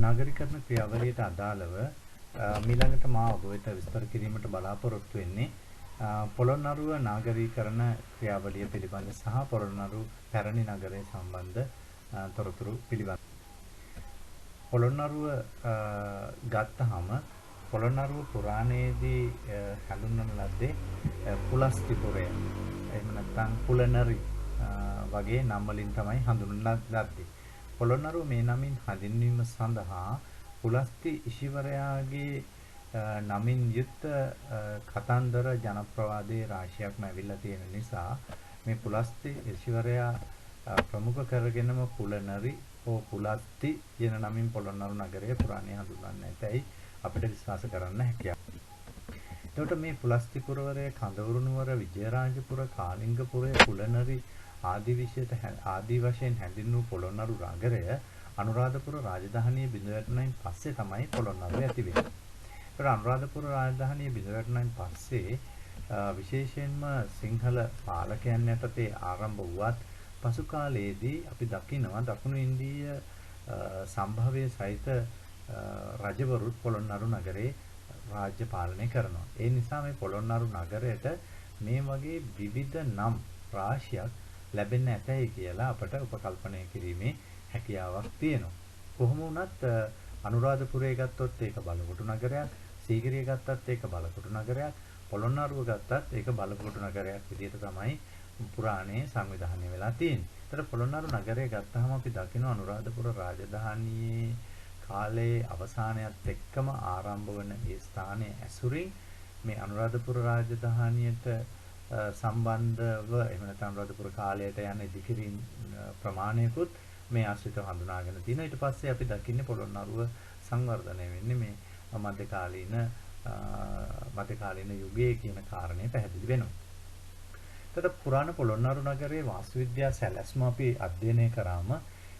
නාගරිකකරණ ක්‍රියාවලියට අදාළව මීළඟට මා ඔබ වෙත විස්තර කිරීමට බලාපොරොත්තු වෙන්නේ පොළොන්නරුව නාගරීකරණ ක්‍රියාවලිය පිළිබඳ සහ පොළොන්නරුව පැරණි නගරය සම්බන්ධ තොරතුරු පිළිබඳ. පොළොන්නරුව ගත්තහම පොළොන්නරුව පුරාණයේදී හඳුන්වන ලද්දේ පුලස්තිපුරය. එහෙම නැත්නම් පුලනරි වගේ නම් වලින් තමයි හඳුන්වන ලද්දේ. පොළොන්නරුව මේ නමින් හඳුන්වීම සඳහා පුලස්ති ඉෂිවරයාගේ නමින් යුත් කතන්දර ජනප්‍රවාදයේ රාශියක්ම ඇවිල්ලා තියෙන නිසා මේ පුලස්ති ඉෂිවරයා ප්‍රමුඛ කරගෙනම පුලනරි හෝ පුලස්ති කියන නමින් පොළොන්නරු නගරය පුරාණයේ හඳුන්වන්නේ නැතයි අපිට විශ්වාස කරන්න හැකියාව. එතකොට මේ පුලස්තිපුරවරය, කඳවුරු නුවර, විජයරාජපුර, කාලිංගපුරය, පුලනරි ආදී වශයෙන් හැඳින්වූ පොළොන්නරු නගරය අනුරාධපුර රාජධානිය බිඳ වැටුණයින් පස්සේ තමයි පොළොන්නරුව ඇති වෙන්නේ. ඒතර අනුරාධපුර රාජධානිය බිඳ වැටුණයින් පස්සේ විශේෂයෙන්ම සිංහල පාලකයන් යටතේ ආරම්භ වුවත් පසු කාලයේදී අපි දකිනවා දකුණු ඉන්දීය සම්භවයේ සහිත රජවරුත් පොළොන්නරු නගරේ රාජ්‍ය පාලනය කරනවා. ඒ නිසා මේ පොළොන්නරු නගරයට මේ වගේ විවිධ නම් රාශියක් ලැබෙන්න ඇතයි කියලා අපට උපකල්පනය කිරීමේ හැකියාවක් තියෙනවා. කොහොම වුණත් අනුරාධපුරය ගත්තොත් ඒක බලකොටු නගරයක්, සීගිරිය ගත්තත් ඒක බලකොටු නගරයක්, පොළොන්නරුව ගත්තත් ඒක බලකොටු නගරයක් විදිහට තමයි පුරාණයේ සංවිධානය වෙලා තියෙන්නේ. ඒතර පොළොන්නරු නගරය ගත්තාම අපි දකිනවා අනුරාධපුර රාජධානියේ කාලයේ අවසානයත් එක්කම ආරම්භ වන ඒ ස්ථානයේ ඇසුරින් මේ අනුරාධපුර රාජධානියට සම්බන්ධව එහෙම නැත්නම් අනුරාධපුර කාලයට යන ඉදිකිරීම් ප්‍රමාණයකුත් මේ ආශ්‍රිතව හඳුනාගෙන තියෙනවා. ඊට පස්සේ අපි දකින්නේ පොළොන්නරුව සංවර්ධනය වෙන්නේ මේ මධ්‍යකාලීන යුගයේ කියන කාරණේ පැහැදිලි වෙනවා. එතකොට පුරාණ පොළොන්නරු නගරයේ වාස්තුවිද්‍යා සැලැස්ම අපි අධ්‍යයනය කරාම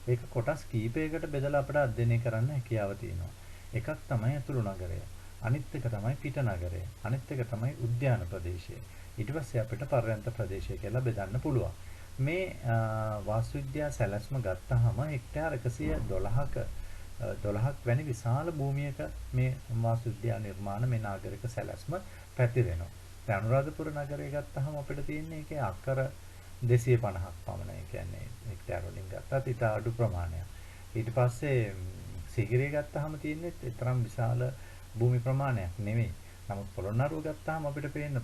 ඒක කොටස් කීපයකට බෙදලා අපිට අධ්‍යයනය කරන්න හැකියාව තියෙනවා. එකක් තමයි ඇතුළු නගරය. අනිත් එක තමයි පිට නගරය. අනිත් එක තමයි උද්‍යාන ප්‍රදේශය. ඊට පස්සේ අපිට පර්යන්ත ප්‍රදේශය කියලා බෙදන්න පුළුවන්. මේ වාස්තුවිද්‍යා සැලැස්ම ගත්තාම හෙක්ටාර 112ක වැනි විශාල භූමියක මේ වාස්තුවිද්‍යා නිර්මාණ මේ නාගරික සැලැස්ම පැතිරෙනවා. දැන් අනුරාධපුර නගරය ගත්තාම අපිට තියෙන්නේ ඒකේ අක්කර 250ක් පමණ. ඒ කියන්නේ හෙක්ටාර වලින් ගත්තත් ඊට අඩු ප්‍රමාණයක්. ඊට පස්සේ සීගිරිය ගත්තාම තියෙන්නේ තරම් විශාල භූමි ප්‍රමාණයක් නෙමෙයි. නමුත් පොළොන්නරුව ගත්තාම අපිට පේන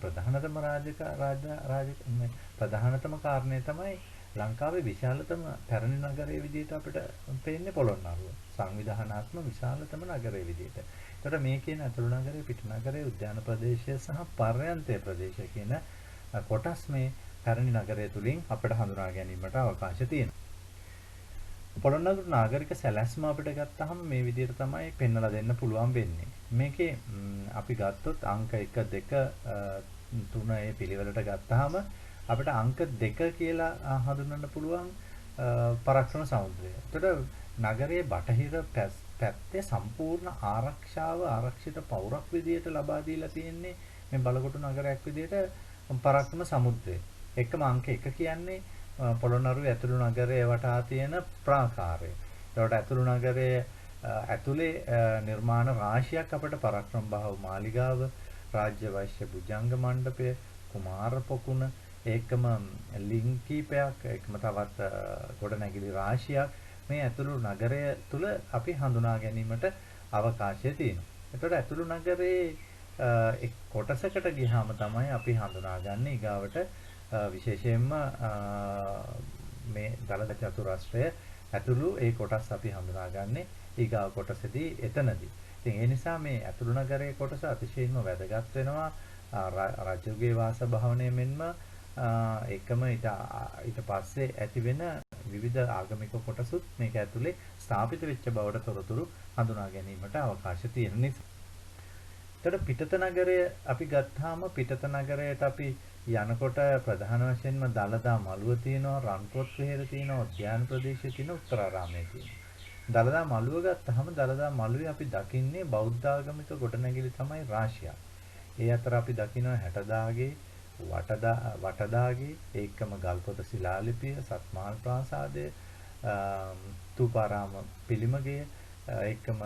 ප්‍රධානතම කාරණය තමයි ලංකාවේ විශාලතම පැරණි නගරයේ විදිහට අපිට පේන්නේ පොළොන්නරුව. සංවිධානාත්මක විශාලතම නගරයේ විදිහට. ඒතර මේ කියන ඇතුළු නගරය, පිට නගරය, උද්‍යාන ප්‍රදේශය සහ පර්යන්තය ප්‍රදේශය කියන කොටස් මේ පැරණි නගරය තුලින් අපිට හඳුනා ගැනීමට අවකාශ තියෙනවා. පොළොන්නරු නාගරික සැලැස්ම අපිට ගත්තාම මේ විදිහට තමයි පෙන්වලා දෙන්න පුළුවන් වෙන්නේ. මේකේ අපි ගත්තොත් අංක 1 2 3 ඒ පිළිවෙලට ගත්තාම අපිට අංක 2 කියලා හඳුන්වන්න පුළුවන් පරක්ෂම සමුද්‍රය. එතකොට නගරයේ බටහිර පැත්තේ සම්පූර්ණ ආරක්ෂාව ආරක්ෂිත පවුරක් විදිහට ලබා දීලා තියෙන්නේ මේ බලකොටු නගරයක් විදිහට පරක්ෂම සමුද්‍රය. එකම අංක 1 කියන්නේ පොළොන්නරුවේ ඇතුළු නගරයේ වටා තියෙන ප්‍රාකාරය. ඒකට ඇතුළු නගරයේ ඇතුලේ නිර්මාණ රාශියක් අපිට පරක්‍රම බහුව මාලිගාව, රාජ්‍ය වෛශ්‍ය භුජංග මණ්ඩපය, කුමාර පොකුණ, ඒකම ලිං කීපයක්, ඒකම තවත් ගොඩනැගිලි රාශියක් මේ ඇතුළු නගරය තුල අපි හඳුනා ගැනීමට අවකාශය තියෙනවා. ඒතකොට ඇතුළු නගරයේ එක් කොටසකට ගියාම තමයි අපි හඳුනාගන්නේ ඊගාවට විශේෂයෙන්ම මේ දලද චතුරස්‍රය ඇතුළු ඒ කොටස් අපි හඳුනාගන්නේ ඊගාව කොටසදී එතනදී. ඉතින් ඒ නිසා මේ ඇතුළු නගරයේ කොටස අතිශයින්ම වැදගත් වෙනවා රජුගේ වාස භවනය මෙන්ම එකම ඊට පස්සේ ඇති වෙන විවිධ ආගමික කොටසුත් මේක ඇතුලේ ස්ථාපිත වෙච්ච බවට තොරතුරු හඳුනා ගැනීමට අවකාශ තියෙන නිසා. එතකොට පිටත නගරය අපි ගත්තාම පිටත නගරයට අපි යනකොට ප්‍රධාන වශයෙන්ම දලදා මළුව තියෙනවා, රන්පොත් වෙහෙර තියෙනවා, උද්‍යාන ප්‍රදේශය තියෙනවා, උත්තරාරාමයේ තියෙනවා. දලදා මළුව ගත්තාම දලදා මළුවේ අපි දකින්නේ බෞද්ධ ආගමික ගොඩනැගිලි තමයි රාශියක්. ඒ අතර අපි දකිනවා 60දාගේ, වටදාගේ, ඒකම ගල්පොත ශිලාලිපිය, සත්මාල් ප්‍රාසාදය, තූපාරාම පිළිමගය, ඒකම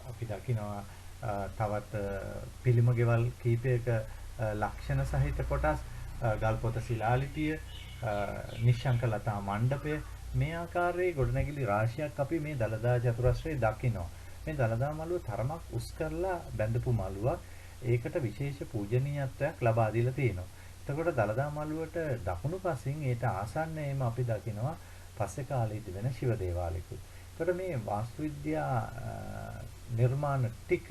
අපි දකිනවා තවත් පිළිම ගෙවල් කීපයක ලක්ෂණ සහිත කොටස් ගල්පොත ශිලාලිපිය නිශ්ශංකලතා මණ්ඩපය මේ ආකාරයේ ගොඩනැගිලි රාශියක් අපි මේ දළදා චතුරස්‍රයේ දකිනවා. මේ දළදා මළුව තරමක් උස් කරලා බැඳපු මළුවක්. ඒකට විශේෂ පූජනීයත්වයක් ලබා දීලා තියෙනවා. එතකොට දළදා මළුවට දකුණු පසින් ඊට ආසන්නයේම අපි දකිනවා පස්සේ කාලේ තිබෙන ශිව දේවාලයකුත්. එතකොට මේ වාස්තු විද්‍යා නිර්මාණ ටික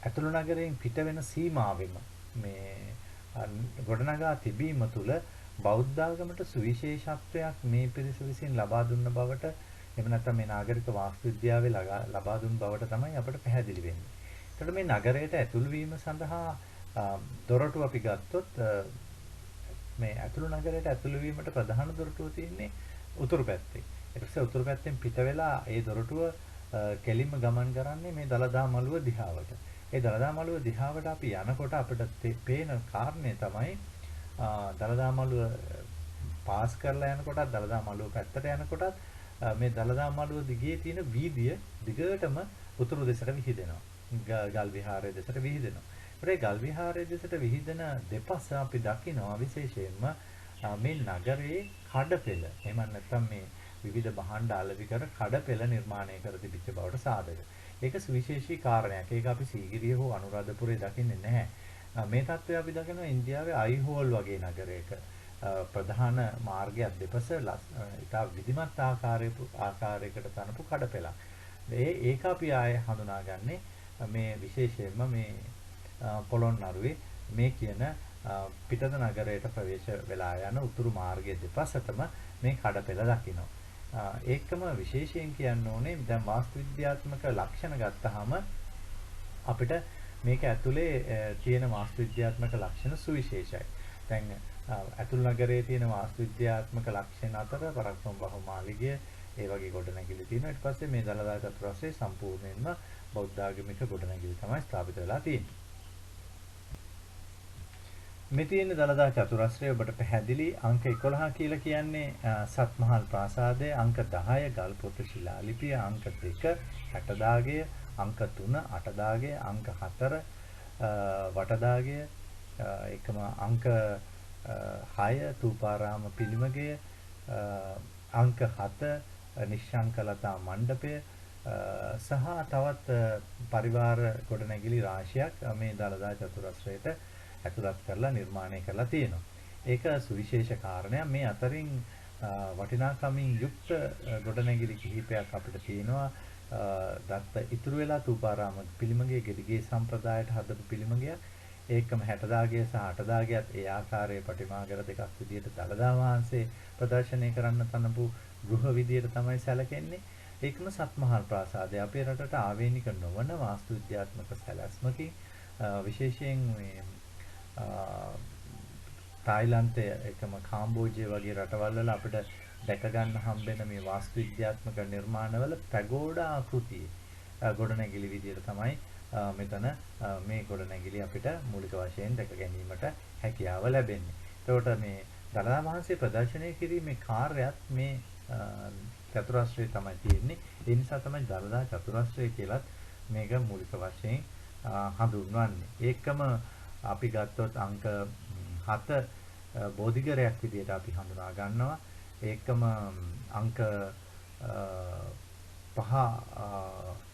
ඇතුළු නගරයෙන් පිට වෙන සීමාවෙම මේ ගොඩනගා තිබීම තුළ බෞද්ධ ආගමට සුවිශේෂත්වයක් මේ පිරිස විසින් ලබා දුන්න බවට එහෙම නැත්නම් මේ නාගරික වාස්තු විද්‍යාවේ ලබා දුන්න බවට තමයි අපට පැහැදිලි වෙන්නේ. එතකොට මේ නගරයට ඇතුළු වීම සඳහා දොරටු අපි ගත්තොත් මේ ඇතුළු නගරයට ඇතුළු වීමට ප්‍රධාන දොරටුව තියෙන්නේ උතුරු පැත්තේ. ඊට පස්සේ උතුරු පැත්තෙන් පිට වෙලා ඒ දොරටුව කෙලින්ම ගමන් කරන්නේ මේ දළදා මළුව දිහාවට. ඒ දළදා මළුව දිහාවට අපි යනකොට අපිට පේන කාරණේ තමයි දළදා මළුව පාස් කරලා යනකොටත් දළදා මළුව පැත්තට යනකොටත් මේ දළදා මළුව දිගේ තියෙන වීදිය දිගටම උතුරු දෙසට විහිදෙනවා. ගල් විහාරයේ දෙසට විහිදෙනවා. ඒ ගල් විහාරයේ දෙසට විහිදෙන දෙපස අපි දකිනවා විශේෂයෙන්ම මේ නගරයේ කඩපෙළ. එහෙම නැත්නම් මේ විවිධ භාණ්ඩ අලෙවි කර කඩපෙළ නිර්මාණය කර තිබිච්ච බවට සාධක. ඒක සුවිශේෂී කාරණයක්. ඒක අපි සීගිරිය හෝ අනුරාධපුරේ දකින්නේ නැහැ. මේ තත්ත්වය අපි දකිනවා ඉන්දියාවේ අයිහෝල් වගේ නගරයක ප්‍රධාන මාර්ගයක් දෙපස ඉතා විධිමත් ආකාරයකට තනපු කඩපෙළක්. ඒක අපි ආයේ හඳුනාගන්නේ මේ විශේෂයෙන්ම මේ පොළොන්නරුවේ මේ කියන පිටත නගරයට ප්‍රවේශ වෙලා යන උතුරු මාර්ගයේ දෙපසටම මේ කඩපෙළ දකිනවා. ඒකම විශේෂයෙන් කියන්න ඕනේ දැන් වාස්තු විද්‍යාත්මක ලක්ෂණ ගත්තාම අපිට මේක ඇතුලේ තියෙන වාස්තු විද්‍යාත්මක ලක්ෂණ සුවිශේෂයි. දැන් ඇතුළු නගරයේ තියෙන වාස්තු විද්‍යාත්මක ලක්ෂණ අතර පරක්කම් බහුමාලිගය ඒ වගේ ගොඩනැගිලි තියෙනවා. ඊට පස්සේ මේ දළදා චතුරස්‍රය සම්පූර්ණයෙන්ම බෞද්ධ ආගමික ගොඩනැගිලි තමයි ස්ථාපිත වෙලා තියෙන්නේ. මේ තියෙන දළදා චතුරස්‍රය ඔබට පැහැදිලි අංක 11 කියලා කියන්නේ සත්මහල් ප්‍රාසාදය, අංක 10 ගල්පොත ශිලාලිපිය, අංක 2 හැටදාගය, අංක 3 අටදාගය, අංක 4 වටදාගය, එකම අංක 6 තූපාරාම පිළිමගය, අංක 7 නිශ්ශංකලතා මණ්ඩපය සහ තවත් පරිවාර ගොඩනැගිලි රාශියක් මේ දළදා චතුරස්‍රයට ඇතුළත් කරලා නිර්මාණය කරලා තියෙනවා. ඒක සුවිශේෂ කාරණයක්. මේ අතරින් වටිනාකමින් යුක්ත ගොඩනැගිලි කිහිපයක් අපිට තියෙනවා. දත්ත ඉතුරු වෙලා තූපාරාම පිළිමගේ ගෙඩිගේ සම්ප්‍රදායට හදපු පිළිමගයක්. ඒකම 60දාගය සහ 8දාගයත් ඒ ආකාරයේ ප්‍රතිමාගර දෙකක් විදියට දළදා වහන්සේ ප්‍රදර්ශනය කරන්න තනපු ගෘහ විදියට තමයි සැලකෙන්නේ. ඒකම සත්මහල් ප්‍රාසාදය අපේ රටට ආවේනික නොවන වාස්තු විද්‍යාත්මක සැලැස්මකින් විශේෂයෙන් මේ තායිලන්තයේ එකම කාම්බෝජිය වගේ රටවල් වල අපිට දැක ගන්න හම්බෙන මේ වාස්තු විද්‍යාත්මක නිර්මාණවල පැගෝඩා ආකෘතියේ ගොඩනැගිලි විදියට තමයි මෙතන මේ ගොඩනැගිලි අපිට මූලික වශයෙන් දැක ගැනීමට හැකියාව ලැබෙන්නේ. එතකොට මේ දළදා වහන්සේ ප්‍රදර්ශනය කිරීමේ කාර්යයත් මේ චතුරස්‍රය තමයි තියෙන්නේ. ඒ නිසා තමයි දළදා චතුරස්‍රය කියලත් මේක මූලික වශයෙන් හඳුන්වන්නේ. ඒකම අපි ගත්තොත් අංක 7 බෝධිගරයක් විදියට අපි හඳුනා ගන්නවා. ඒකම අංක 5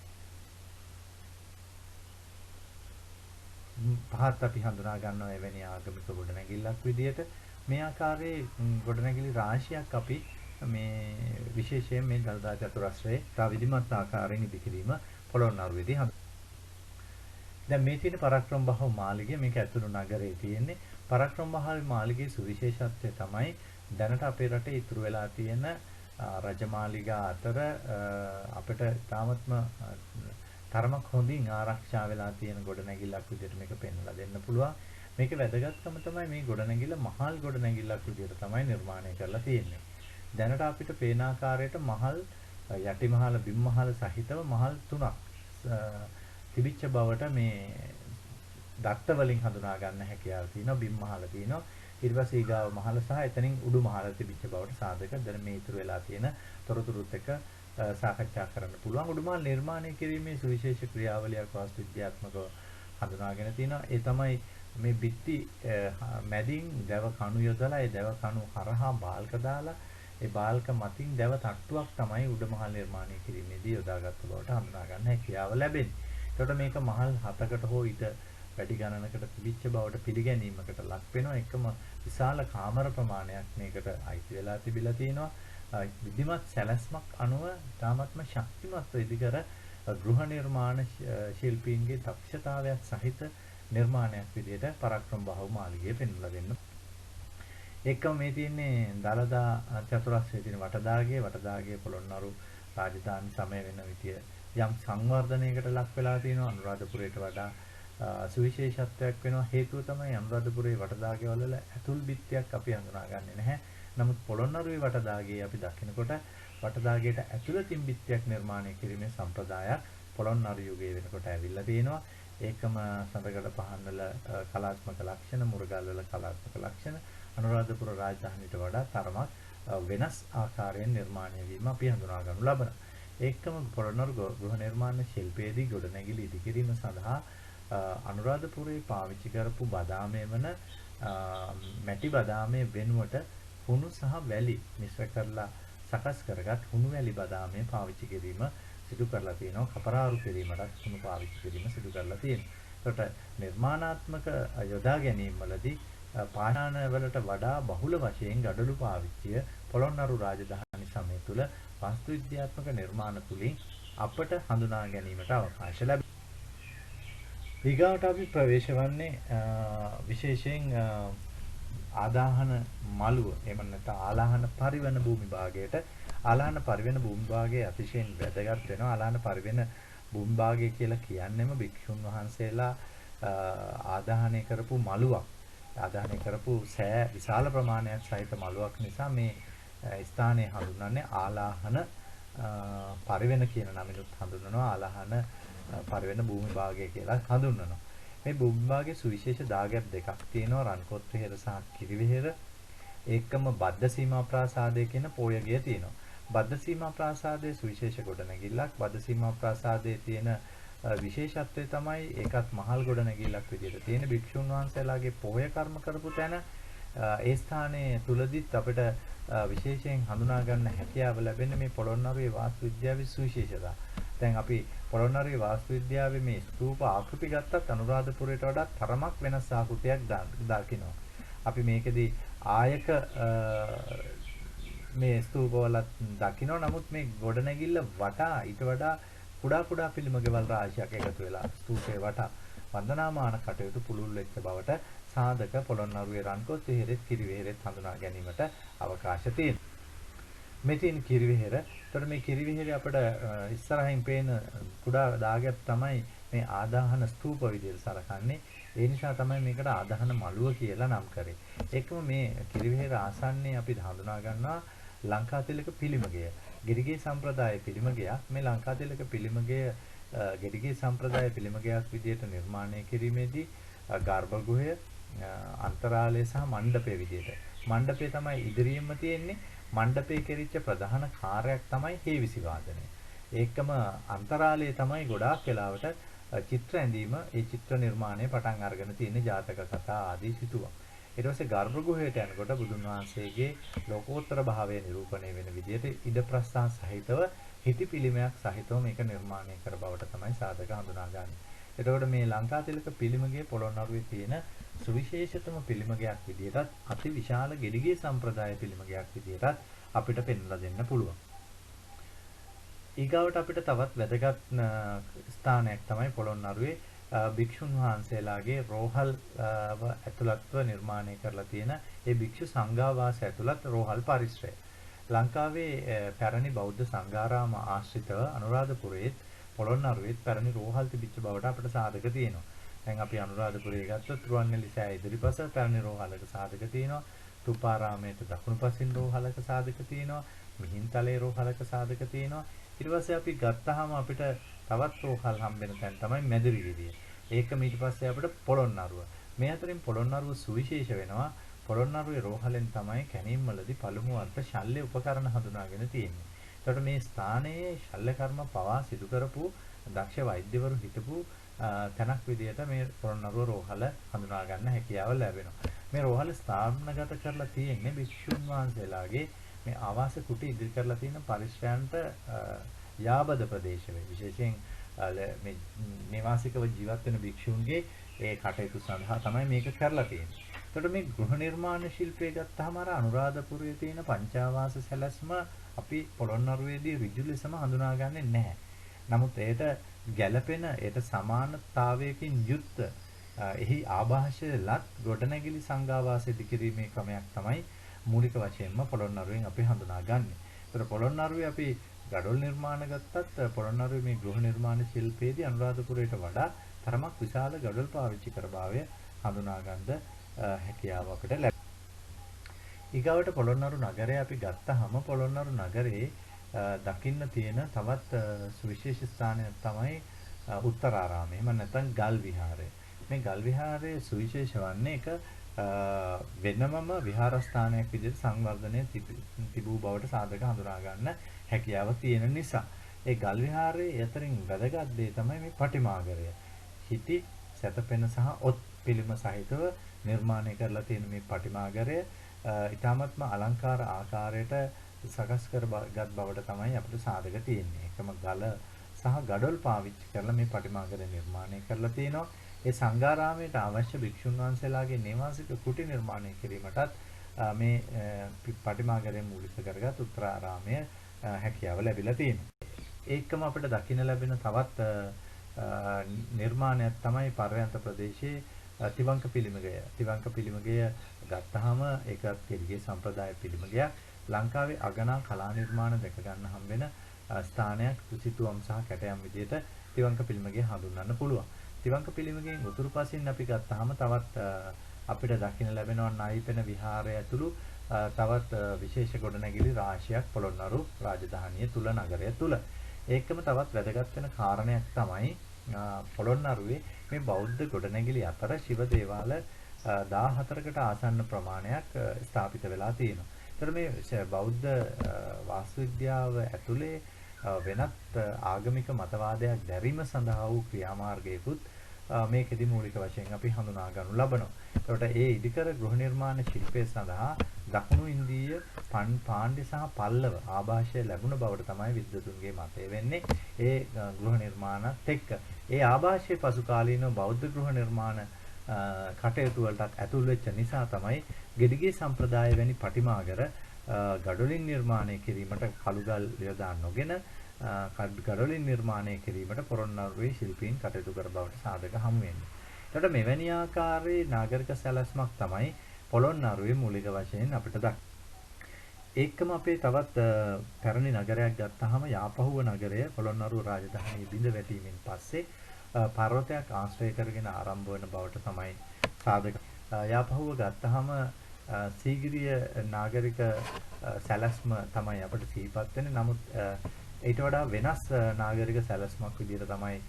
පහත් අපි හඳුනා ගන්නවා එවැනි ආගමික ගොඩනැගිල්ලක් විදියට. මේ ආකාරයේ ගොඩනැගිලි රාශියක් අපි මේ විශේෂයෙන් මේ දළදා චතුරස්‍රයේ තා විධිමත් ආකාරයෙන් ඉදිකිරීම පොළොන්නරුවේදී හඳුන්වනවා. දැන් මේ තියෙන පරක්‍රම බහුව මාලිගය මේක ඇතුළු නගරයේ තියෙන්නේ. පරක්‍රම බහුව මාලිගයේ සුවිශේෂත්වය තමයි දැනට අපේ රටේ ඉතුරු වෙලා තියෙන රජමාලිගා අතර අපිට තාමත්ම තරමක් හොඳින් ආරක්ෂා වෙලා තියෙන ගොඩනැගිල්ලක් විදිහට මේක පෙන්වලා දෙන්න පුළුවන්. මේකේ වැදගත්කම තමයි මේ ගොඩනැගිල්ල මහල් ගොඩනැගිල්ලක් විදිහට තමයි නිර්මාණය කරලා තියෙන්නේ. දැනට අපිට පේන ආකාරයට මහල් යටි මහල බිම් මහල සහිතව මහල් 3ක් තිබිච්ච බවට මේ දත්ත වලින් හඳුනා ගන්න හැකියාව තියෙනවා. බිම් මහල තියෙනවා. ඊට පස්සේ ඊගාව මහල සහ එතනින් උඩු මහල තිබිච්ච බවට සාධක දැන් මේ ඉතුරු වෙලා තියෙන තොරතුරුත් එක්ක සාකච්ඡා කරන්න පුළුවන්. උඩුමහල් නිර්මාණය කිරීමේ සුවිශේෂ ක්‍රියාවලියක් වාස්තු විද්‍යාත්මකව හඳුනාගෙන තිනවා. ඒ තමයි මේ බිත්ති මැදින් දැව කණු යොදලා ඒ දැව කණු හරහා බාල්ක දාලා ඒ බාල්ක මතින් දැව තට්ටුවක් තමයි උඩුමහල් නිර්මාණය කිරීමේදී යොදාගත්තු බවට හඳුනා ගන්න හැකියාව ලැබෙන්නේ. එතකොට මේක මහල් 7කට හෝ ඊට වැඩි ගණනකට තිබිච්ච බවට පිළිගැනීමකට ලක් වෙනවා. එකම විශාල කාමර ප්‍රමාණයක් මේකට අයිති වෙලා තිබිලා තියෙනවා. විධිමත් සැලැස්මක් අනුව තාමත්ම ශක්තිමත් ඉදිකර ගෘහ නිර්මාණ ශිල්පීන්ගේ දක්ෂතාවයක් සහිත නිර්මාණයක් විදිහට පරාක්‍රම බහුව මාලිගය පෙන්වලා දෙන්න. එකම මේ තියෙන්නේ දලදා චතුරස්‍රයේ තියෙන වටදාගේ පොළොන්නරු රාජධානි සමය වෙන විදිය යම් සංවර්ධනයකට ලක් වෙලා තියෙනවා. අනුරාධපුරයට වඩා සුවිශේෂත්වයක් වෙනවා. හේතුව තමයි අනුරාධපුරයේ වටදාගේ වල ඇතුල් බිත්තියක් අපි හඳුනාගන්නේ නැහැ. නමුත් පොළොන්නරුවේ වටදාගේ අපි දකිනකොට වටදාගේට ඇතුළතින් බිත්තියක් නිර්මාණය කිරීමේ සම්ප්‍රදායක් පොළොන්නරු යුගයේ වෙනකොට ඇවිල්ලා තියෙනවා. ඒකම සඳකඩ පහන්වල කලාත්මක ලක්ෂණ, මුරගල් වල කලාත්මක ලක්ෂණ අනුරාධපුර රාජධානියට වඩා තරමක් වෙනස් ආකාරයෙන් නිර්මාණය වීම අපි හඳුනා ගන්නු ලබනවා. ඒකම පොළොන්නරු ගෘහ නිර්මාණ ශිල්පයේදී ගොඩනැගිලි ඉදිකිරීම සඳහා අනුරාධපුරයේ පාවිච්චි කරපු බදාමේ වන මැටි බදාමේ වෙනුවට හුණු සහ වැලි මිශ්‍ර කරලා සකස් කරගත් හුණු වැලි බදාමේ පාවිච්චි කිරීම සිදු කරලා තියෙනවා. කපරාරු කිරීමට හුණු පාවිච්චි කිරීම සිදු කරලා තියෙනවා. ඒකට නිර්මාණාත්මක යොදා ගැනීම වලදී පාෂාණ වලට වඩා බහුල වශයෙන් ගඩොළු පාවිච්චිය පොළොන්නරු රාජධානි සමය තුල වාස්තු විද්‍යාත්මක නිර්මාණ තුලින් අපට හඳුනා ගැනීමට අවකාශ ලැබෙනවා. ඊගාවට අපි ප්‍රවේශ වන්නේ විශේෂයෙන් ආදාහන මළුව එහෙම නැත්නම් ආලාහන පරිවන භූමි භාගයට. ආලාහන පරිවන භූමි භාගයේ අතිශයින් වැදගත් වෙනවා. ආලාහන පරිවන භූමි භාගය කියලා කියන්නේම භික්ෂුන් වහන්සේලා ආදාහනය කරපු මළුවක්. ආදාහනය කරපු සෑ විශාල ප්‍රමාණයක් සහිත මළුවක් නිසා මේ ස්ථානය හඳුන්වන්නේ ආලාහන පරිවන කියන නමිනුත් හඳුන්වනවා. ආලාහන පරිවන භූමි භාගය කියලා හඳුන්වනවා. මේ භූමි භාගයේ සුවිශේෂ දාගැබ් දෙකක් තියෙනවා. රන්කොත් විහෙර සහ කිරි විහෙර. ඒකම බද්ද සීමා ප්‍රාසාදය කියන පෝයගිය තියෙනවා. බද්ද සීමා ප්‍රාසාදයේ සුවිශේෂ ගොඩනැගිල්ලක්. බද්ද සීමා ප්‍රාසාදයේ තියෙන විශේෂත්වය තමයි ඒකත් මහල් ගොඩනැගිල්ලක් විදිහට තියෙන භික්ෂුන් වහන්සේලාගේ පෝය කර්ම කරපු තැන. ඒ ස්ථානයේ තුලදිත් අපිට විශේෂයෙන් හඳුනා ගන්න හැකියාව ලැබෙන්නේ මේ පොළොන්නරුවේ වාස්තු විද්‍යාවේ සුවිශේෂතා. දැන් අපි පොළොන්නරුවේ වාස්තු විද්‍යාවේ මේ ස්තූප ආකෘති ගත්තත් අනුරාධපුරයට වඩා තරමක් වෙනස් ආකෘතියක් දකිනවා. අපි මේකෙදී ආයක මේ ස්තූපවල දකිනවා. නමුත් මේ ගොඩනැගිල්ල වටා ඊට වඩා කුඩා පිළිම ගෙවල් රාශියක් එකතු වෙලා ස්තූපේ වටා වන්දනාමාන කටයුතු පුළුල් වෙච්ච බවට සාධක පොළොන්නරුවේ රන්කොත් විහෙරෙත් කිරි විහෙරෙත් හඳුනා ගැනීමට අවකාශ තියෙනවා. මෙතින් කිරි විහෙර. එතකොට මේ කිරි විහෙරේ අපිට ඉස්සරහින් පේන කුඩා දාගැබ් තමයි මේ ආදාහන ස්තූප විදිහට සලකන්නේ. ඒ නිසා තමයි මේකට ආදාහන මළුව කියලා නම් කරේ. ඒකම මේ කිරි විහෙර ආසන්නයේ අපි හඳුනා ගන්නවා ලංකාතිලක පිළිමගය. ගෙඩිගේ සම්ප්‍රදාය පිළිමගයක්. මේ ලංකාතිලක පිළිමගය ගෙඩිගේ සම්ප්‍රදාය පිළිමගයක් විදිහට නිර්මාණය කිරීමේදී ගර්භගෘහය අන්තරාලය සහ මණ්ඩපය විදිහට. මණ්ඩපය තමයි ඉදිරියෙන්ම තියෙන්නේ. මණ්ඩපයේ කෙරිච්ච ප්‍රධාන කාර්යයක් තමයි හේවිසි වාදනය. ඒකම අන්තරාලයේ තමයි ගොඩාක් වෙලාවට චිත්‍ර ඇඳීම, ඒ චිත්‍ර නිර්මාණය පටන් අරගෙන තියෙන ජාතක කතා ආදී සිතුවම්. ඊට පස්සේ ගර්භගෘහයට යනකොට බුදුන් වහන්සේගේ ලෝකෝත්තර භාවය නිරූපණය වෙන විදිහට ඉද ප්‍රස්ථාන සහිතව හිටි පිළිමයක් සහිතව මේක නිර්මාණය කර බවට තමයි සාධක හඳුනාගන්නේ. එතකොට මේ ලංකාතිලක පිළිමගේ පොළොන්නරුවේ තියෙන සුවිශේෂතම පිළිමගයක් විදිහටත් අති විශාල ගෙඩිගේ සම්ප්‍රදාය පිළිමගයක් විදිහටත් අපිට පෙන්වලා දෙන්න පුළුවන්. ඊගාවට අපිට තවත් වැදගත් ස්ථානයක් තමයි පොළොන්නරුවේ භික්ෂුන් වහන්සේලාගේ රෝහල් ඇතුළත්ව නිර්මාණය කරලා තියෙන ඒ භික්ෂු සංඝාවාස ඇතුළත් රෝහල් පරිසරය. ලංකාවේ පැරණි බෞද්ධ සංඝාරාම ආශ්‍රිතව අනුරාධපුරයේ පොළොන්නරුවේ පැරණි රෝහල් තිබිච්ච බවට අපිට සාධක තියෙනවා. දැන් අපි අනුරාධපුරයේ ගත්තොත් රුවන්වැලි සෑය ඉදිරිපස පැරණි රෝහලක සාධක තියෙනවා. තුපාරාමයේ දකුණු පසින් රෝහලක සාධක තියෙනවා. මිහින්තලේ රෝහලක සාධක තියෙනවා. ඊට පස්සේ අපි ගත්තාම අපිට තවත් රෝහල් හම්බෙන තැන තමයි මැදිරිගිරිය. ඒක ඊට පස්සේ අපිට පොළොන්නරුව. මේ අතරින් පොළොන්නරුව සුවිශේෂ වෙනවා පොළොන්නරුවේ රෝහලෙන් තමයි කැණීම් වලදී පළමු අර්ථ ශල්‍ය උපකරණ හඳුනාගෙන තියෙන්නේ. එතකොට මේ ස්ථානයේ ශල්‍ය කර්ම පවා සිදු කරපු දක්ෂ වෛද්‍යවරු හිටපු තැනක් විදිහට මේ පොළොන්නරුව රෝහල හඳුනා ගන්න හැකියාව ලැබෙනවා. මේ රෝහල ස්ථාපනගත කරලා තියෙන්නේ භික්ෂුන් වහන්සේලාගේ මේ ආවාස කුටි ඉදිරි කරලා තියෙන පරිශ්‍රයන්ට යාබද ප්‍රදේශවල විශේෂයෙන් මේ නිවාසිකව ජීවත් වෙන භික්ෂුන්ගේ ඒ කටයුතු සඳහා තමයි මේක කරලා තියෙන්නේ. එතකොට මේ ගෘහ නිර්මාණ ශිල්පය ගත්තාම අර අනුරාධපුරයේ තියෙන පංචාවාස සැලැස්ම අපි පොළොන්නරුවේදී ඍජු ලෙසම හඳුනාගන්නේ නැහැ. නමුත් ඒට ගැළපෙන ඒට සමානතාවයකින් යුක්ත එහි ආభాෂයලත් ගොඩනැගිලි සංඝාවාසය දිකිරීමේ ක්‍රමයක් තමයි මූලික වශයෙන්ම පොළොන්නරුවෙන් අපි හඳුනාගන්නේ. ඒතර පොළොන්නරුවේ අපි ගඩොල් නිර්මාණ ගත්තත් පොළොන්නරුවේ මේ ගෘහ නිර්මාණ ශිල්පයේදී අනුරාධපුරයට වඩා තරමක් විශාල ගඩොල් පාවිච්චි කර භාවය හඳුනා ගන්න හැකියාව අපිට ලැබෙනවා. ඊගවට පොළොන්නරු නගරය අපි ගත්තාම පොළොන්නරු නගරේ දකින්න තියෙන තවත් සුවිශේෂ ස්ථානයක් තමයි උත්තරාරාමය. එහෙම නැත්නම් ගල් විහාරය. මේ ගල් විහාරයේ සුවිශේෂ වන්නේ එක වෙනමම විහාරස්ථානයක් විදිහට සංවර්ධනය තිබූ බවට සාධක හඳුනා ගන්න හැකියාව තියෙන නිසා. ඒ ගල් විහාරයේ අතරින් වැදගත් දේ තමයි මේ පටිමාගරය. හිටි සැතපෙන සහ ඔත් පිළිම සහිතව නිර්මාණය කරලා තියෙන මේ පටිමාගරය ඊටාත්ම අලංකාර ආකාරයට සකස් කරගත් බවට තමයි අපිට සාධක තියෙන්නේ. එකම ගල සහ ගඩොල් පාවිච්චි කරලා මේ පටිමාගරය නිර්මාණය කරලා තියෙනවා. ඒ සංඝාරාමයට අවශ්‍ය භික්ෂුන් වහන්සේලාගේ නිවාසික කුටි නිර්මාණය කිරීමටත් මේ පටිමාගරය මූලික කරගත් උත්තරාරාමය හැකියාව ලැබිලා තියෙනවා. ඒකම අපිට දකින්න ලැබෙන තවත් නිර්මාණයක් තමයි පර්යන්ත ප්‍රදේශයේ තිවංක පිළිමගය. තිවංක පිළිමගය ගත්තාම ඒකත් කෙලිගේ සම්ප්‍රදාය පිළිමගයක්. ලංකාවේ අගනා කලා නිර්මාණ දැක ගන්න හම් වෙන ස්ථානයක් සිතුවම් සහ කැටයම් විදිහට තිවංක පිළිමගය හඳුන්වන්න පුළුවන්. තිවංක පිළිමගෙන් උතුරු පසින් අපි ගත්තාම තවත් අපිට දකින්න ලැබෙනවා නයිපෙන විහාරය ඇතුළු තවත් විශේෂ ගොඩනැගිලි රාශියක් පොළොන්නරු රාජධානිය තුල නගරය තුල. ඒකම තවත් වැදගත් වෙන කාරණයක් තමයි පොළොන්නරුවේ මේ බෞද්ධ ගොඩනැගිලි අතර ශිව දේවාල 14කට ආසන්න ප්‍රමාණයක් ස්ථාපිත වෙලා තියෙනවා. ඒතර මේ බෞද්ධ වාස්තු විද්‍යාව ඇතුලේ වෙනත් ආගමික මතවාදයක් දැරීම සඳහා වූ ක්‍රියාමාර්ගයකුත් මේකෙදි මූලික වශයෙන් අපි හඳුනා ගන්නු ලබනවා. ඒකට ඒ ඉදිකර ගෘහ නිර්මාණ ශිල්පය සඳහා දකුණු ඉන්දීය පාණ්ඩ්‍ය සහ පල්ලව ආభాෂය ලැබුණ බවට තමයි විද්වතුන්ගේ මතය වෙන්නේ. ඒ ගෘහ නිර්මාණත් එක්ක ඒ ආభాෂයේ පසු කාලීනව බෞද්ධ ගෘහ නිර්මාණ කටයුතු වලට ඇතුල් වෙච්ච නිසා තමයි ගෙඩිගේ සම්ප්‍රදාය වැනි පටිමාගර ගඩොලින් නිර්මාණය කිරීමට කළුගල් යොදා නොගෙන ගඩොලින් නිර්මාණය කිරීමට පොළොන්නරුවේ ශිල්පීන් කටයුතු කර බවට සාධක හමු වෙන්නේ. එතකොට මෙවැනි ආකාරයේ නාගරික සැලැස්මක් තමයි පොළොන්නරුවේ මූලික වශයෙන් අපිට ඒකම අපේ තවත් පැරණි නගරයක් ගත්තාම යාපහුව නගරය පොළොන්නරුව රාජධානිය බිඳ වැටීමෙන් පස්සේ පර්වතයක් ආශ්‍රය කරගෙන ආරම්භ වන බවට තමයි සාධක. යාපහුව ගත්තාම සීගිරිය නාගරික සැලැස්ම තමයි අපිට සිහිපත් වෙන්නේ. නමුත් ඊට වඩා වෙනස් නාගරික සැලැස්මක් විදිහට තමයි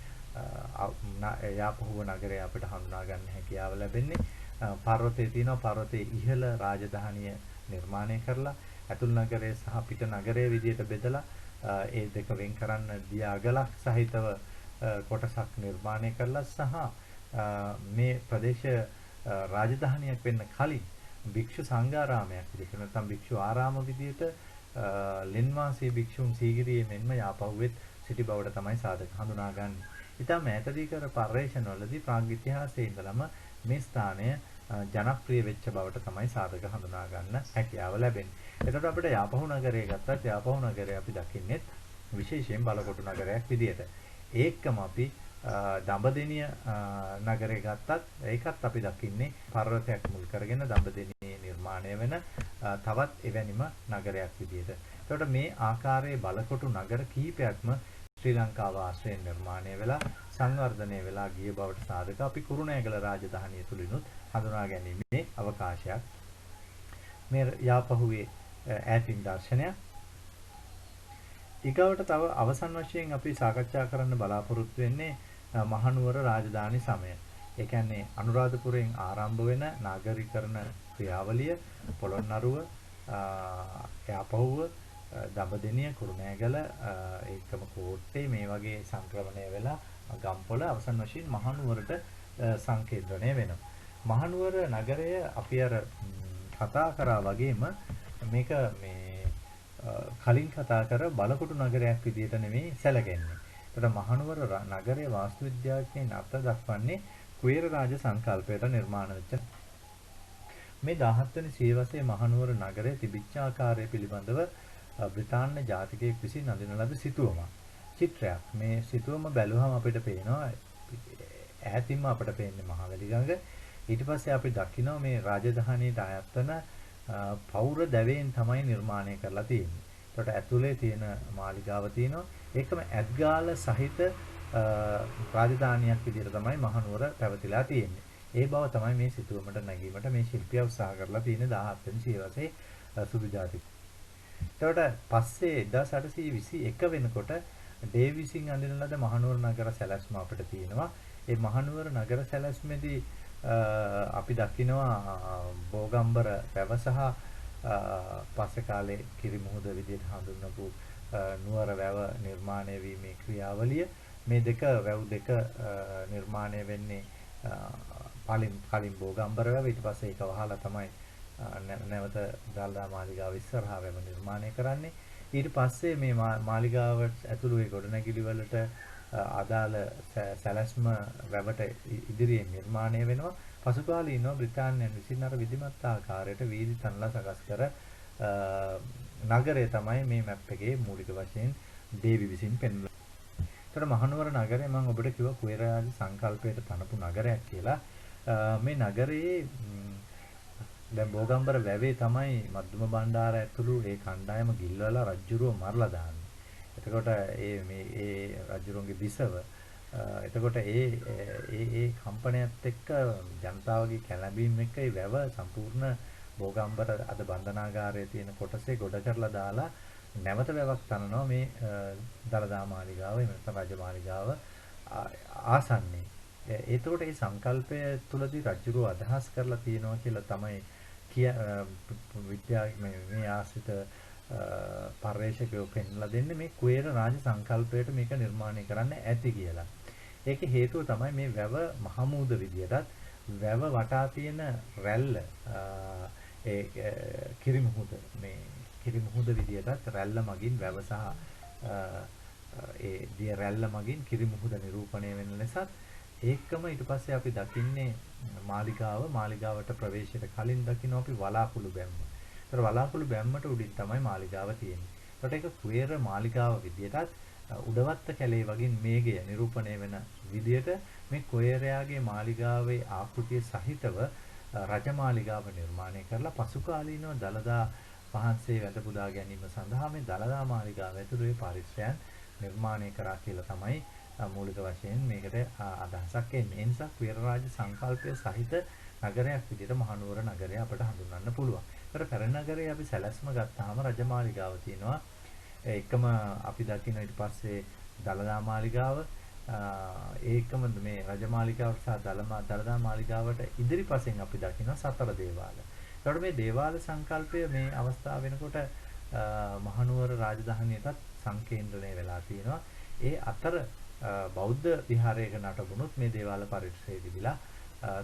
යාපහුව නගරය අපිට හඳුනා ගන්න හැකියාව ලැබෙන්නේ. පර්වතයේ තියෙනවා පර්වතයේ ඉහළ රාජධානිය නිර්මාණය කරලා ඇතුල් නගරය සහ පිට නගරය විදිහට බෙදලා ඒ දෙක වෙන් කරන්න දියාගලක් සහිතව කොටසක් නිර්මාණය කරලා සහ මේ ප්‍රදේශ රාජධානියක් වෙන්න කලින් භික්ෂු සංඝාරාමයක් විදිහට නැත්නම් භික්ෂු ආරාම විදිහට ලෙන්වාසී භික්ෂුන් සීගිරියේ මෙන්ම යාපහුවෙත් සිටි බවට තමයි සාධක හඳුනාගන්නේ. ඉතින් ඈතදී කර පර්යේෂණ වලදී ප්‍රාග් ඉතිහාසයේ ඉඳලම මේ ස්ථානය ජනප්‍රිය වෙච්ච බවට තමයි සාධක හඳුනා ගන්න හැකියාව ලැබෙන්නේ. එතකොට අපිට යාපහු නගරය ගත්තත් යාපහු නගරය අපි දකින්නේ විශේෂයෙන් බලකොටු නගරයක් විදිහට. ඒකම අපි දඹදෙනිය නගරය ගත්තත් ඒකත් අපි දකින්නේ පර්වතයක් මුල් කරගෙන දඹදෙනියේ නිර්මාණය වෙන තවත් එවැනිම නගරයක් විදිහට. එතකොට මේ ආකාරයේ බලකොටු නගර කිහිපයක්ම ශ්‍රී ලංකාව ආශ්‍රයෙන් නිර්මාණය වෙලා සංවර්ධනය වෙලා ගිය බවට සාධක අපි කුරුණෑගල රාජධානිය තුලිනුත් හඳුනා ගැනීමේ අවකාශයක්. මේ යාපහුවේ ඈතින් දර්ශනයක්. ඊගවට තව අවසන් වශයෙන් අපි සාකච්ඡා කරන්න බලාපොරොත්තු වෙන්නේ මහනුවර රාජධානි සමය. ඒ කියන්නේ අනුරාධපුරයෙන් ආරම්භ වෙන නාගරීකරණ ක්‍රියාවලිය පොළොන්නරුව යාපහුව දඹදෙණිය කුරුණෑගල ඒකම කෝට්ටේ මේ වගේ සංක්‍රමණය වෙලා ගම්පොළ අවසන් වශයෙන් මහනුවරට සංකේන්ද්‍රණය වෙනවා. මහනුවර නගරය අපි අර කතා කරා වගේම මේක මේ කලින් කතා කර බලකොටු නගරයක් විදිහට නෙමෙයි සැලකෙන්නේ. ඒතර මහනුවර නගරයේ වාස්තු විද්‍යාඥයන් අර්ථ දක්වන්නේ කුවේර රාජ සංකල්පයට නිර්මාණය වෙච්ච මේ 17 වෙනි සියවසේ මහනුවර නගරයේ තිබිච්ච ආකාරය පිළිබඳව බ්‍රිතාන්‍ය ජාතිකයෙක් විසින් අඳින ලද සිතුවමක්. චිත්‍රයක්. මේ සිතුවම බැලුවම අපිට පේනවා ඈතින්ම අපිට පේන්නේ මහවැලි ගඟ. ඊට පස්සේ අපි දකිනවා මේ රාජධානියට අයත් වෙන පෞර දැවයෙන් තමයි නිර්මාණය කරලා තියෙන්නේ. ඒකට ඇතුලේ තියෙන මාලිගාව තියෙනවා. ඒකම ඇත්ගාල සහිත රාජධානියක් විදිහට තමයි මහනුවර පැවතිලා තියෙන්නේ. ඒ බව තමයි මේ සිතුවමට නැගීමට මේ ශිල්පියා උත්සාහ කරලා තියෙන්නේ 17 වෙනි සියවසේ සුදු ජාතික. ඒකට පස්සේ 1821 වෙනකොට ඩේවිසින් අඳින ලද මහනුවර නගර සැලැස්ම අපිට තියෙනවා. ඒ මහනුවර නගර සැලැස්මේදී අපි දකිනවා බෝගම්බර වැව සහ පස්සේ කාලේ කිරිමුහුද විදිහට හඳුන්වපු නුවර වැව නිර්මාණය වීමේ ක්‍රියාවලිය මේ දෙක වැව් දෙක නිර්මාණය වෙන්නේ කලින් බෝගම්බර වැව ඊට පස්සේ ඒක වහලා තමයි නැවත දළදා මාලිගාව ඉස්සරහා වැව නිර්මාණය කරන්නේ. ඊට පස්සේ මේ මාලිගාව ඇතුළු ඒ ගොඩනැගිලි වලට අදාළ සැලැස්ම වැවට ඉදිරියෙන් නිර්මාණය වෙනවා. පසු කාලීනව බ්‍රිතාන්‍යයන් විසින් අර විධිමත් ආකාරයට වීදි තනලා සකස් කර නගරය තමයි මේ මැප් එකේ මූලික වශයෙන් ඩේවි විසින් පෙන්වලා. ඒතර මහනුවර නගරය මම ඔබට කිව්වා කුවේර රාජ සංකල්පයට තනපු නගරයක් කියලා. මේ නගරයේ දැන් බෝගම්බර වැවේ තමයි මද්දුම බණ්ඩාර ඇතුළු ඒ කණ්ඩායම ගිල්වලා රජ්ජුරුව මරලා දාන්නේ. එතකොට ඒ රජුරුන්ගේ බිසව එතකොට ඒ කම්පනයත් එක්ක ජනතාවගේ කැළඹීම් එක්ක ඒ වැව සම්පූර්ණ බෝගම්බර අද බන්ධනාගාරයේ තියෙන කොටසේ ගොඩ කරලා දාලා නැවත වැවක් තනනවා මේ දළදා මාලිගාව එහෙම නැත්නම් රජ මාලිගාව ආසන්නයේ. එතකොට මේ සංකල්පය තුලදී රජුරුව අදහස් කරලා තියෙනවා කියලා තමයි මේ ආශ්‍රිත පර්යේෂකයෝ පෙන්ලා දෙන්නේ මේ කුවේර රාජ සංකල්පයට මේක නිර්මාණය කරන්න ඇති කියලා. ඒකේ හේතුව තමයි මේ වැව මහමූද විදියටත් වැව වටා තියෙන රැල්ල කිරිමුහුද මේ කිරිමුහුද විදියටත් රැල්ල මගින් වැව සහ ඒ දිය රැල්ල මගින් කිරිමුහුද නිරූපණය වෙන ලෙසත් ඒකම ඊට පස්සේ අපි දකින්නේ මාලිගාවට ප්‍රවේශයට කලින් දකින්න අපි වලාකුළු බැම්ම. ඒතර වලාකුළු බැම්මට උඩින් තමයි මාලිගාව තියෙන්නේ. ඒකට ඒක කුවේර මාලිගාව විදියටත් උඩවත්ත කැලේ වගේ මේඝය නිරූපණය වෙන විදියට මේ කුවේරයාගේ මාලිගාවේ ආකෘතිය සහිතව රජමාලිගාව නිර්මාණය කරලා පසු කාලීනව දළදා වහන්සේ වැඳ පුදා ගැනීම සඳහා මේ දළදා මාලිගාව ඇතුළේ පරිශ්‍රයන් නිර්මාණය කරා කියලා තමයි මූලික වශයෙන් මේකට අදහසක් එන්නේ. ඒ නිසා කුවේර රාජ සංකල්පය සහිත නගරයක් විදිහට මහනුවර නගරය අපිට හඳුන්වන්න පුළුවන්. ඒතර පැරණි නගරයේ අපි සැලැස්ම ගත්තාම රජමාලිගාව තියෙනවා. ඒකම අපි දකින්න ඊට පස්සේ දළදා මාලිගාව ඒකම මේ රජමාලිගාවට සහ දළදා මාලිගාවට ඉදිරිපසෙන් අපි දකින්න සතර දේවාල. ඒකට මේ දේවාල සංකල්පය මේ අවස්ථාව වෙනකොට මහනුවර රාජධානියටත් සංකේන්ද්‍රණය වෙලා තියෙනවා. ඒ අතර බෞද්ධ විහාරයක නටබුණොත් මේ දේවාල පරිශ්‍රයේ තිබිලා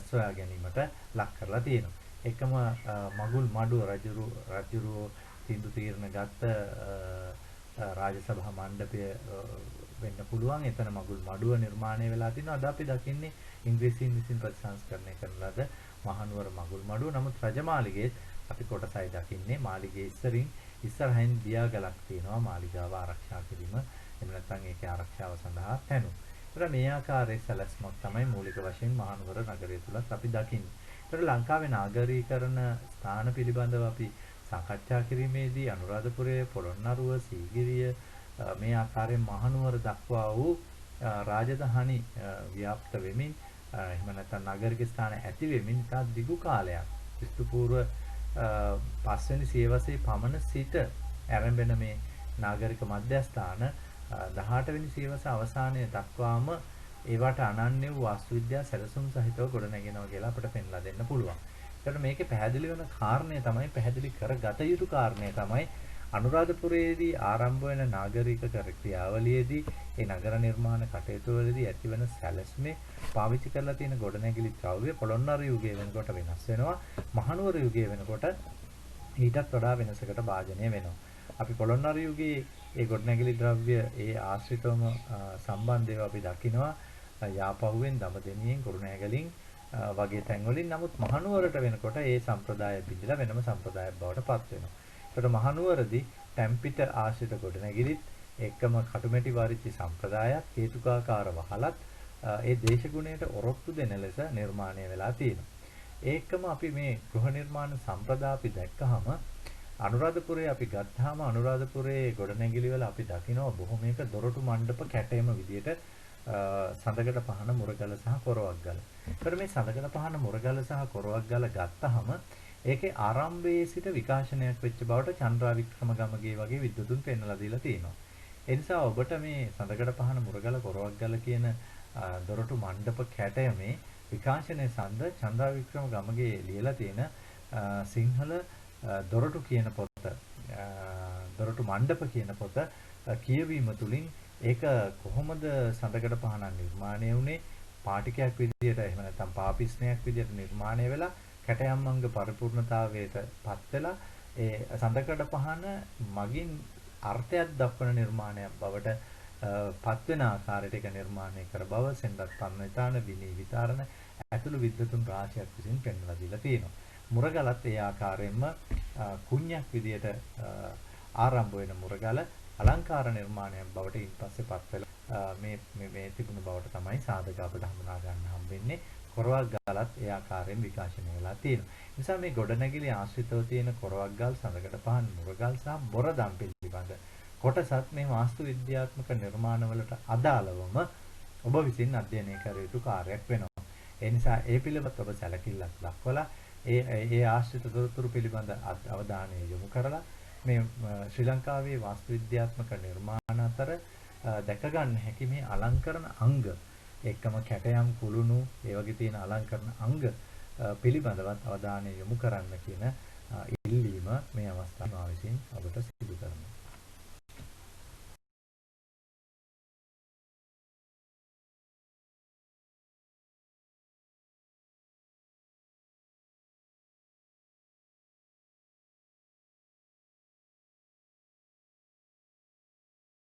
සොයා ගැනීමට ලක් කරලා තියෙනවා. එකම මගුල් මඩුව රජුරු තීන්දුව තීරණ ගත්ත රාජසභා මණ්ඩපය වෙන්න පුළුවන්. එතන මගුල් මඩුව නිර්මාණය වෙලා තිනවා. අද අපි දකින්නේ ඉංග්‍රීසීන් විසින් ප්‍රතිසංස්කරණය කරන ලද මහනුවර මගුල් මඩුව. නමුත් රජමාලිගයේ අපි කොටසයි දකින්නේ මාලිගයේ ඉස්සරහින් දියාගලක් තියෙනවා මාලිගාව ආරක්ෂා කිරීම. එහෙම නැත්නම් ඒකේ ආරක්ෂාව සඳහා තැනු. ඒතර මේ ආකාරයේ සැලැස්මක් තමයි මූලික වශයෙන් මහනුවර නගරය තුලත් අපි දකින්නේ. ඒතර ලංකාවේ නාගරීකරණ ස්ථාන පිළිබඳව අපි සාකච්ඡා කිරීමේදී අනුරාධපුරයේ පොළොන්නරුව සීගිරිය මේ ආකාරයෙන් මහනුවර දක්වා වූ රාජධානි ව්‍යාප්ත වෙමින් එහෙම නැත්නම් නාගරික ස්ථාන ඇති වෙමින් තා දිගු කාලයක් ක්‍රිස්තු පූර්ව 5 වෙනි සියවසේ පමණ සිට ආරම්භන මේ නාගරික මධ්‍යස්ථාන 18 වෙනි සියවස අවසානයේ දක්වාම ඒවට අනන්‍ය වූ වාස්තු විද්‍යා සැලසුම් සහිතව ගොඩනගෙනවා කියලා අපිට පෙන්ලා දෙන්න පුළුවන්. ඒකට මේකේ පැහැදිලි වෙන කාරණය තමයි පැහැදිලි කරගත යුතු කාරණය තමයි අනුරාධපුරයේදී ආරම්භ වෙන නාගරික ක්‍රියාවලියේදී ඒ නගර නිර්මාණ කටයුතු වලදී ඇතිවන සැලැස්මේ පාවිච්චි කරලා තියෙන ගොඩනැගිලි ද්‍රව්‍ය පොළොන්නරු යුගයේ වෙනකොට වෙනස් වෙනවා. මහනුවර යුගයේ වෙනකොට ඊටත් වඩා වෙනසකට භාජනය වෙනවා. අපි පොළොන්නරු යුගයේ ඒ ගොඩනැගිලි ද්‍රව්‍ය ඒ ආශ්‍රිතවම සම්බන්ධව අපි දකිනවා යාපහුවෙන් දඹදෙණියෙන් කුරුණෑගලින් වගේ තැන්වලින්. නමුත් මහනුවරට වෙනකොට ඒ සම්ප්‍රදාය බිඳිලා වෙනම සම්ප්‍රදායක් බවට පත් වෙනවා. ඒකට මහනුවරදී ටැම්පිට ආශ්‍රිත ගොඩනැගිලිත් එක්කම කටුමැටි වාරිච්චි සම්ප්‍රදායත් හේතුකාකාර වහලත් ඒ දේශගුණයට ඔරොත්තු දෙන ලෙස නිර්මාණය වෙලා තියෙනවා. ඒකම අපි මේ ගෘහ නිර්මාණ සම්ප්‍රදාය අපි දැක්කහම අනුරාධපුරයේ අපි ගත්තාම අනුරාධපුරයේ ගොඩනැගිලි වල අපි දකිනවා බොහොමයක දොරටු මණ්ඩප කැටයම විදියට සඳකඩ පහන මුරගල සහ කොරවක්ගල. ඒතර මේ සඳකඩ පහන මුරගල සහ කොරවක්ගල ගත්තාම ඒකේ ආරම්භයේ සිට විකාශනයක් වෙච්ච බවට චන්ද්‍රා වික්‍රම ගමගේ වගේ විද්වතුන් පෙන්වලා දීලා තියෙනවා. ඒ නිසා ඔබට මේ සඳකඩ පහන මුරගල කොරවක්ගල කියන දොරටු මණ්ඩප කැටයමේ විකාශනයේ සඳ චන්ද්‍රා වික්‍රම ගමගේ ලියලා තියෙන සිංහල දොරටු කියන පොත දොරටු මණ්ඩප කියන පොත කියවීම තුළින් ඒක කොහොමද සඳකඩ පහන නිර්මාණය වුනේ පාටිකයක් විදියට එහෙම නැත්නම් පාපිස්නයක් විදියට නිර්මාණය වෙලා කැටයම්මංග පරිපූර්ණතාවයට පත් වෙලා ඒ සඳකඩ පහන මගින් අර්ථයක් දක්වන නිර්මාණයක් බවට පත් වෙන ආකාරයට ඒක නිර්මාණය කර බව සෙන්වත් පන්නවිතාන විනී විතරණ ඇතුළු විද්වතුන් රාශියක් විසින් පෙන්වලා දීලා තියෙනවා. මුරගලත් ඒ ආකාරයෙන්ම කුණ්‍යක් විදියට ආරම්භ වෙන මුරගල අලංකාර නිර්මාණයක් බවට ඊපස්සේ පත් වෙලා මේ තිබුණු බවට තමයි සාධක අපිට හඳුනා ගන්න හම්බෙන්නේ. කොරවක්ගලත් ඒ ආකාරයෙන් විකාශනය වෙලා තියෙනවා. නිසා මේ ගොඩනැගිලි ආශ්‍රිතව තියෙන කොරවක්ගල්, සඳකඩ පහන්, මුරගල් සහ බොරදම් පිළිබඳ කොටසත් මේ වාස්තු විද්‍යාත්මක නිර්මාණවලට අදාළවම ඔබ විසින් අධ්‍යයනය කර යුතු කාර්යයක් වෙනවා. ඒ නිසා ඒ පිළිබඳව ඔබ සැලකිල්ලක් දක්වලා ඒ ආශ්‍රිත තොරතුරු පිළිබඳ අවධානය යොමු කරලා මේ ශ්‍රී ලංකාවේ වාස්තු විද්‍යාත්මක නිර්මාණ අතර දැක ගන්න හැකි මේ අලංකරණ අංග එක්කම කැටයම් කුළුණු ඒ වගේ තියෙන අලංකරණ අංග පිළිබඳවත් අවධානය යොමු කරන්න කියන ඉල්ලීම මේ අවස්ථාවේ මා විසින් ඔබට සිදු කරනවා.